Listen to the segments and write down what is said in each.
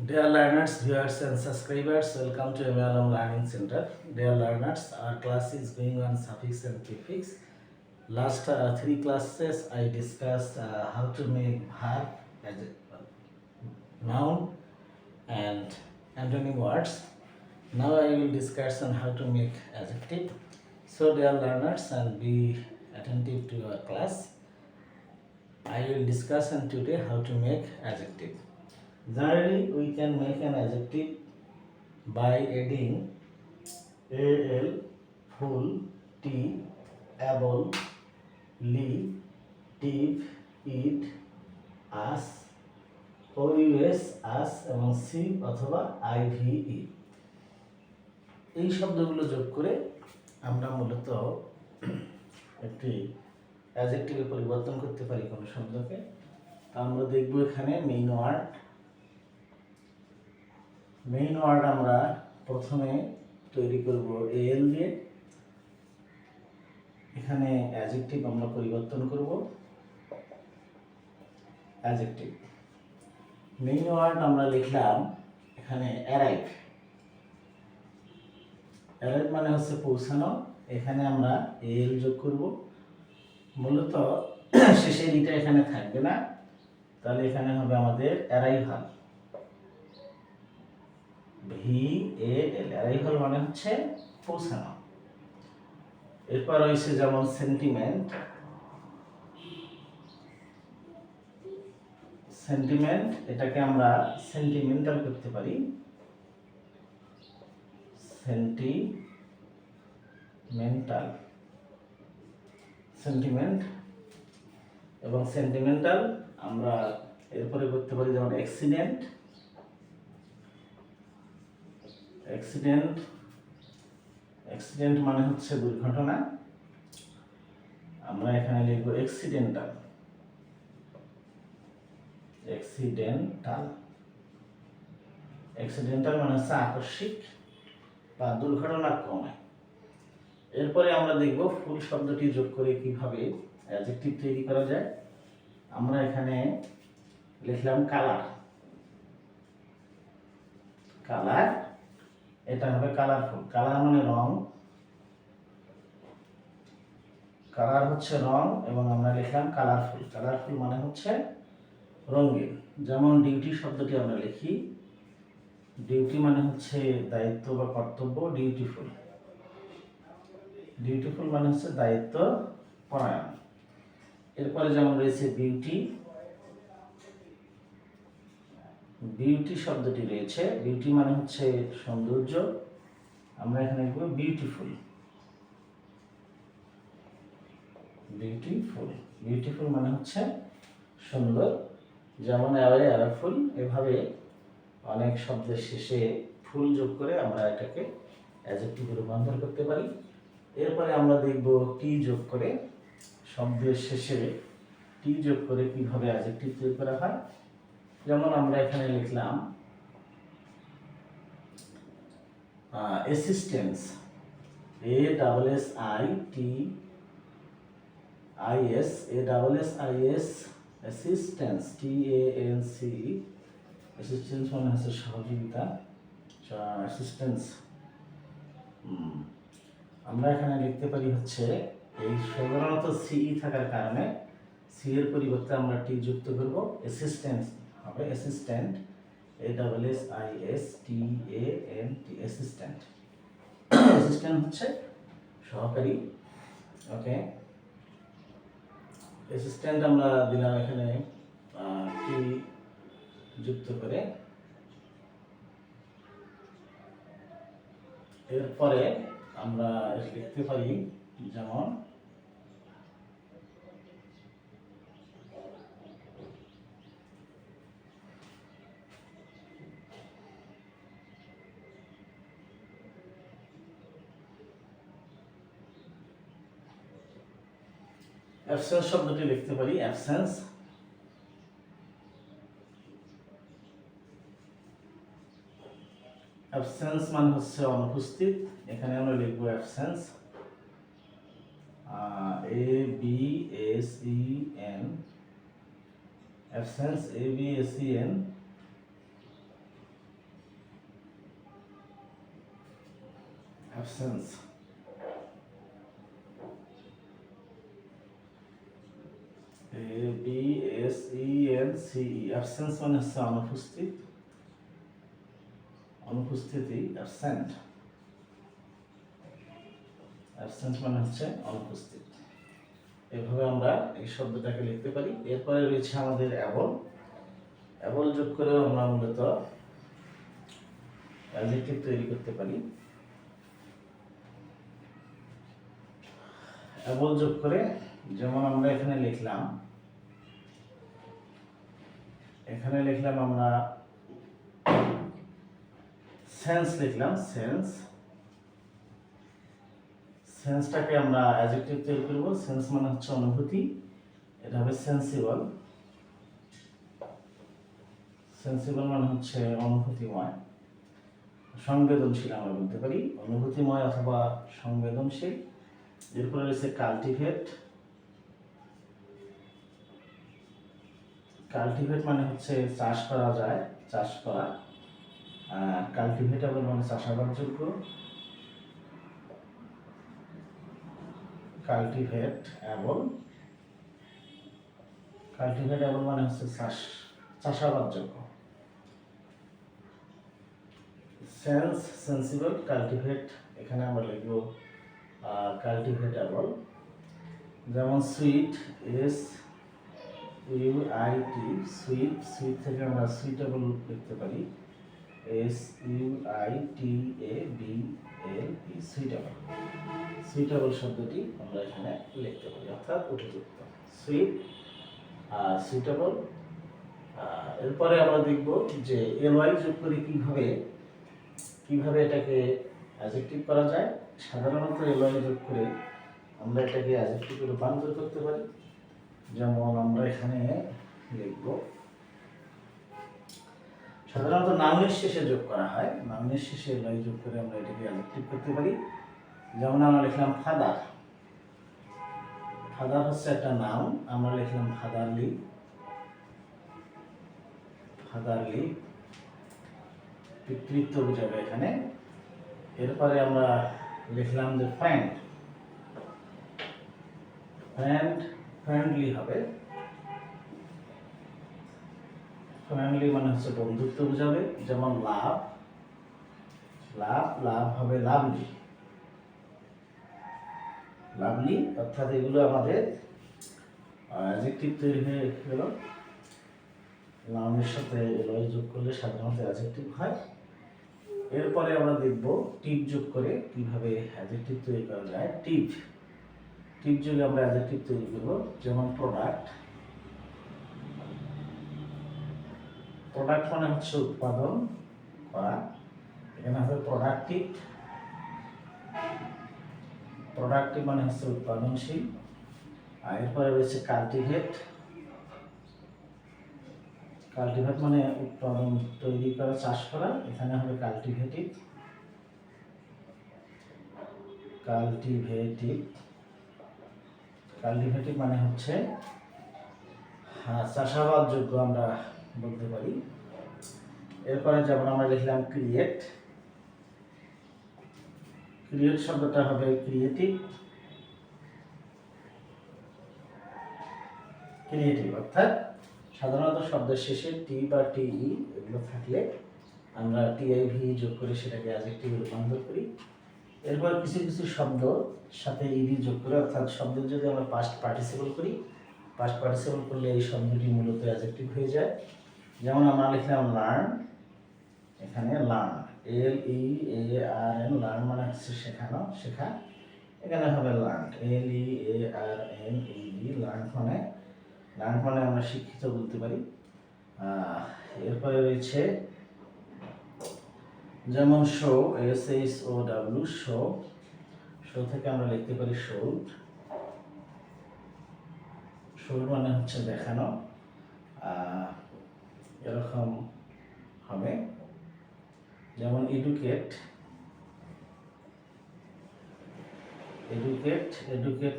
Dear learners, viewers and subscribers, welcome to MLM Learning Center. Dear learners, our class is going on suffix and prefix. Last three classes I discussed how to make verb as noun and antonym words. Now I will discuss on how to make adjective. So dear learners, and be attentive to our class. I will discuss on today how to make adjective. Generally, we can make an adjective by adding al, full, t, able, li, tip, it, as, ous, as এবং C অথবা ivy. এই শব্দগুলো যোগ করে আমরা মূলত একটি অ্যাডজেক্টিভে পরিবর্তন করতে পারি কোনো শব্দকে। আমরা দেখব এখানে মেইন ওয়ার্ড আমরা প্রথমে তৈরি করব এল দিয়ে। এখানে অ্যাডজেক্টিভ আমরা পরিবর্তন করব অ্যাডজেক্টিভ। মেইন ওয়ার্ড আমরা লিখলাম এখানে অ্যারাইভ। অ্যারাইভ মানে হচ্ছে পৌঁছানো। এখানে আমরা এল যোগ করব। মূলত শেষের ইটা এখানে থাকবে না, তাহলে এখানে হবে আমাদের অ্যারাইভাল। VAL অ্যারাইভাল মানে হচ্ছে পৌঁছানো। এরপর রয়েছে যেমন সেন্টিমেন্ট। সেন্টিমেন্ট এটাকে আমরা সেন্টিমেন্টাল করতে পারি। সেন্টিমেন্ট এবং সেন্টিমেন্টাল আমরা এরপরে করতে পারি যেমন অ্যাক্সিডেন্ট। অ্যাক্সিডেন্ট মানে হচ্ছে দুর্ঘটনা। আমরা এখানে লিখব অ্যাক্সিডেন্টাল। অ্যাক্সিডেন্টাল মানে হচ্ছে আকস্মিক বা দুর্ঘটনাক্রমে। এরপরে আমরা দেখব ফুল শব্দটি যোগ করে কিভাবে অ্যাডজেক্টিভ তৈরি করা যায়। আমরা এখানে লিখলাম কালার। এটা হবে কালারফুল। কালার মানে রং। কালার হচ্ছে রং এবং আমরা লিখলাম কালারফুল। কালারফুল মানে হচ্ছে রঙিন। যেমন ডিউটি শব্দটি আমরা লিখি। ডিউটি মানে হচ্ছে দায়িত্ব বা কর্তব্য। ডিউটিফুল মানে হচ্ছে দায়িত্ব পরায়ণ। এরপরে যেমন রয়েছে বিউটি শব্দটি রয়েছে। বিউটি মানে হচ্ছে সৌন্দর্য। আমরা এখানে লিখব বিউটিফুল মানে হচ্ছে সুন্দর। যেমন অ্যাওয়েফুল, এভাবে অনেক শব্দের শেষে ফুল যোগ করে আমরা এটাকে অ্যাডজেক্টিভে রূপান্তর করতে পারি। এরপরে আমরা দেখব টি যোগ করে, শব্দের শেষে টি যোগ করে কিভাবে অ্যাডজেক্টিভ তৈরি করা হয়। যেমন আমরা এখানে লিখলাম অ্যাসিস্ট্যান্স। অ্যাসিস্ট্যান্স অ্যাসিস্ট্যান্স মানে হচ্ছে সহযোগিতা। অ্যাসিস্ট্যান্স আমরা এখানে লিখতে পারি হচ্ছে এই সাধারণত সিই থাকার কারণে সি এর পরিবর্তে আমরা টি যুক্ত করব। অ্যাসিস্ট্যান্ট হবে অ্যাসিস্ট্যান্ট। অ্যাসিস্ট্যান্ট হচ্ছে সহকারী। ওকে, অ্যাসিস্ট্যান্ট আমরা দিলাম এখানে টি যুক্ত করে। এরপরে আমরা লিখতে পারি যেমন অ্যাবসেন্স শব্দটি লিখতে পারি অ্যাবসেন্স। অ্যাবসেন্স মানে হচ্ছে অনুপস্থিত। এখানে আমরা লিখব absence. Absence absence, ABSENCE, absence মানে হচ্ছে অনুপস্থিত, অনুপস্থিতি, অ্যাবসেন্ট, অ্যাবসেন্ট মানে হচ্ছে অনুপস্থিত। এভাবে আমরা এই শব্দটাকে লিখতে পারি। এরপরে রয়েছে আমাদের অ্যাবল। অ্যাবল যোগ করেও আমরা মূলত অ্যাডজেক্টিভ তৈরি করতে পারি। অ্যাবল যোগ করে যেমন আমরা এখানে লিখলাম আমরা সেন্স লিখলাম, সেন্সটাকে আমরা অ্যাডজেক্টিভ তৈরি করব। সেন্স মানে হচ্ছে অনুভূতি, এটা হবে সেন্সিবল। সেন্সিবল মানে হচ্ছে অনুভূতিময়, সংবেদনশীল আমরা বলতে পারি, অনুভূতিময় অথবা সংবেদনশীল। এরপরে রয়েছে কাল্টিভেট। কাল্টিভেট মানে হচ্ছে চাষ করা যায়, চাষ করা। আর কাল্টিভেটেবল মানে চাষাবাদ যোগ্য। কাল্টিভেটেবল মানে হচ্ছে চাষাবাদ যোগ্য। সেন্স, সেন্সিবল, কাল্টিভেট, এখানে আমরা লিখব কাল্টিভেটেবল। যেমন সুইট, SUIT, সুইট, সুইট থেকে আমরা সুইটেবল লিখতে পারি, SUITABLE, সুইটেবল। সুইটেবল শব্দটি আমরা এখানে লিখতে পারি, অর্থাৎ উপযুক্ত। Sweet, suitable. এরপরে আমরা দেখব যে এলওয়াই যোগ করে কিভাবে এটাকে অ্যাডজেক্টিভ করা যায়। সাধারণত এলওয়াই যোগ করে আমরা এটাকে অ্যাডজেক্টিভে রূপান্তর করতে পারি। যেমন আমরা এখানে লিখব, সাধারণত নাউনের শেষে যোগ করা হয়, নাউনের শেষে এলওয়াই যোগ করে আমরা এটাকে অ্যাডজেক্টিভ করতে পারি। যেমন আমরা লিখলাম ফাদার। ফাদার হচ্ছে একটা নাউন, আমরা লিখলাম ফাদারলি, ফাদারলি, পিতৃত্ব বোঝাবে এখানে। এরপরে আমরা লিখলাম যে ফ্রেন্ড, ফ্রেন্ডলি হবে। ফ্রেন্ডলি মানে হচ্ছে বন্ধুত্ব বোঝাবে। যেমন লাভ, লাভ হবে লাভলি, লাভলি। অর্থাৎ এগুলো আমাদের অ্যাডজেক্টিভ তৈরি হয়ে গেল। নাউনের সাথে এলওয়াই যোগ করলে সাধারণত অ্যাডজেক্টিভ হয়। এরপরে আমরা দেখব টিপ যোগ করে কিভাবে অ্যাডজেক্টিভ তৈরি করা যায়। টিপ যোগে আমরা অ্যাডজেক্টিভ তৈরি করব। যেমন প্রোডাক্ট, প্রোডাক্ট মানে হচ্ছে উৎপাদন করা, এখানে হবে প্রোডাক্টিভ। প্রোডাক্টিভ মানে হচ্ছে উৎপাদনশীল। আর এরপরে রয়েছে কাল্টিভেট। কাল্টিভেট মানে উৎপাদন, তৈরি করা, চাষ করা, এখানে হবে কাল্টিভেটিভ। কাল্টিভেটিভ মানে হচ্ছে চাষাবাদ যোগ্য আমরা বলতে পারি। এরপরে যেমন আমরা লিখলাম ক্রিয়েট, শব্দটা হবে ক্রিয়েটিভ, অর্থাৎ সাধারণত শব্দের শেষে টি বা টিই এগুলো থাকলে আমরা টিআইভি যোগ করে সেটাকে অ্যাডজেক্টিভে রূপান্তর করি। এরপর কিছু শব্দ সাথে ইডি যোগ করে, অর্থাৎ শব্দের যদি আমরা পাস্ট পার্টিসিপল করি, পাস্ট পার্টিসিপল করলে এই শব্দটি মূলত অ্যাডজেক্টিভ হয়ে যায়। যেমন আমরা লিখলাম লার্ন, এখানে লার্ন, LEARN, লার্ন মানে হচ্ছে শেখানো, শেখা, এখানে হবে লার্ন, LEARNED, লার্ন মানে আমরা শিক্ষিত বলতে পারি। এরপরে রয়েছে যেমন শো, SHOW, শো থেকে আমরা লিখতে পারি শোড, মানে হচ্ছে দেখানো, এরকম হবে। যেমন এডুকেট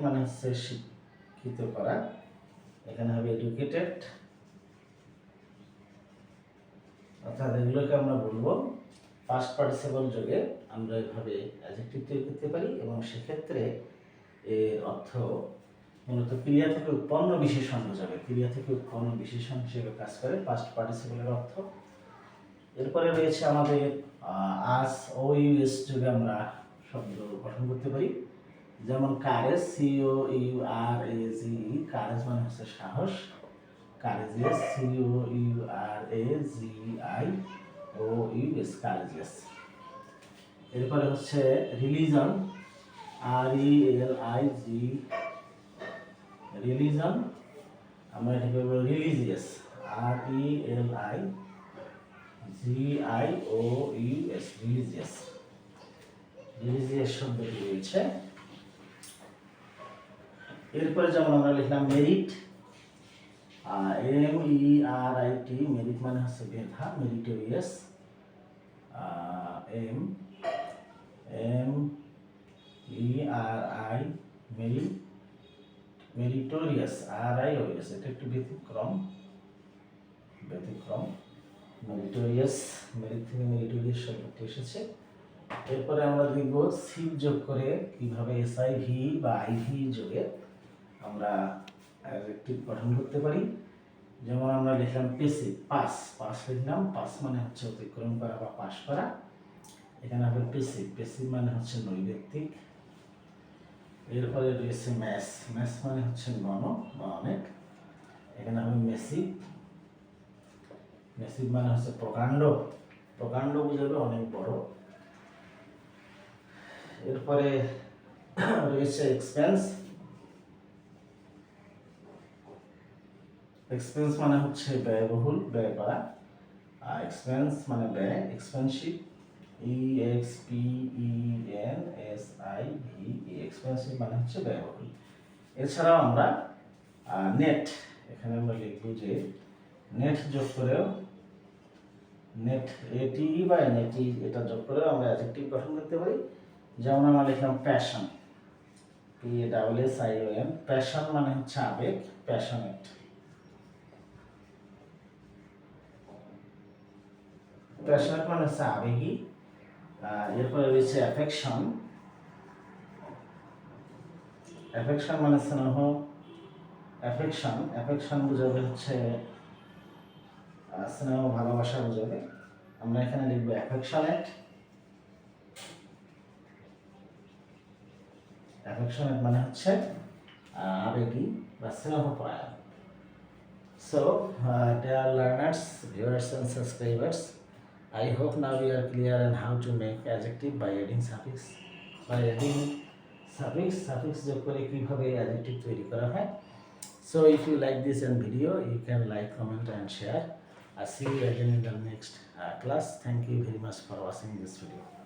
মানে হচ্ছে শিক্ষিত করা, এখানে হবে এডুকেটেড। অর্থাৎ এগুলোকে আমরা বলবো পাস্ট পার্টিসিপল যোগে আমরা এভাবে অ্যাডজেক্টিভ তৈরি করতে পারি এবং সেক্ষেত্রে এর অর্থ মূলত ক্রিয়া থেকে উৎপন্ন বিশেষণ বোঝাবে। ক্রিয়া থেকে উৎপন্ন বিশেষণ হিসেবে কাজ করে পাস্ট পার্টিসিপলের অর্থ। এরপরে রয়েছে আমাদের আস ও ইউএস যোগে আমরা শব্দ গঠন করতে পারি, যেমন courage, C O U R A G E, courage মানে হচ্ছে সাহস, courageous, C O U R A G I O U S, courageous. এরপরে হচ্ছে religion, R E L I G, religion, আমরা এটাকে বলবো religious, R E L I G I O U S, religious. Religious শব্দটি রয়েছে। এরপরে যেমন আমরা লিখলাম merit, M E R I T, merit মানে হচ্ছে মেধা, meritorious, M M E R I, meritorious, আর আই ও এস, এটা একটু ব্যতিক্রম, মেরিটোরিয়াস, মেরিট থেকে মেরিটোরিয়াস শব্দটি এসেছে। এরপরে আমরা দেখব সিভ যোগ করে কিভাবে এসআইভি বা আইভি যোগে আমরা অ্যাডজেক্টিভ গঠন করতে পারি। যেমন আমরা লিখলাম পেসিভ, পাস লিখলাম, পাস মানে হচ্ছে অতিক্রম করা বা পাস করা, এখানে হবে পেসিভ মানে হচ্ছে নৈর্ব্যক্তিক। এরপরে রয়েছে ম্যাস মানে হচ্ছে ঘন বা অনেক, এখানে হবে মেসিভ মানে হচ্ছে প্রকাণ্ড বোঝাবে, অনেক বড়। এরপরে রয়েছে এক্সপেন্স মানে হচ্ছে ব্যয়বহুল, ব্যয় করা, এক্সপেন্স মানে ব্যয়, expensive, E x P E N S I V, expensive মানে হচ্ছে ব্যয়বহুল। এছাড়াও আমরা নেট, এখানে আমরা লিখব যে নেট যোগ করেও, নেট এটি বা নেটি, এটা যোগ করেও আমরা অ্যাডজেক্টিভ গঠন করতে পারি। যেমন আমরা লিখলাম প্যাশন, PASSION, প্যাশন মানে হচ্ছে আবেগ, প্যাশনেট। প্যাশনেট মানে হচ্ছে আবেগী। এরপরে রয়েছে অ্যাফেকশন মানে স্নেহ, অ্যাফেকশন বোঝাবে হচ্ছে স্নেহ, ভালোবাসা বোঝাবে। আমরা এখানে লিখবো অ্যাফেকশনেট মানে হচ্ছে আবেগী বা স্নেহপরায়ণ। So, dear learners, viewers and subscribers, I hope now we are clear on how to make adjective by adding suffix. Suffix যোগ করে কিভাবে adjective তৈরি করা হয়। So, if you like this video, you can like, comment, and share. I'll see you again in the next class. Thank you very much for watching this video.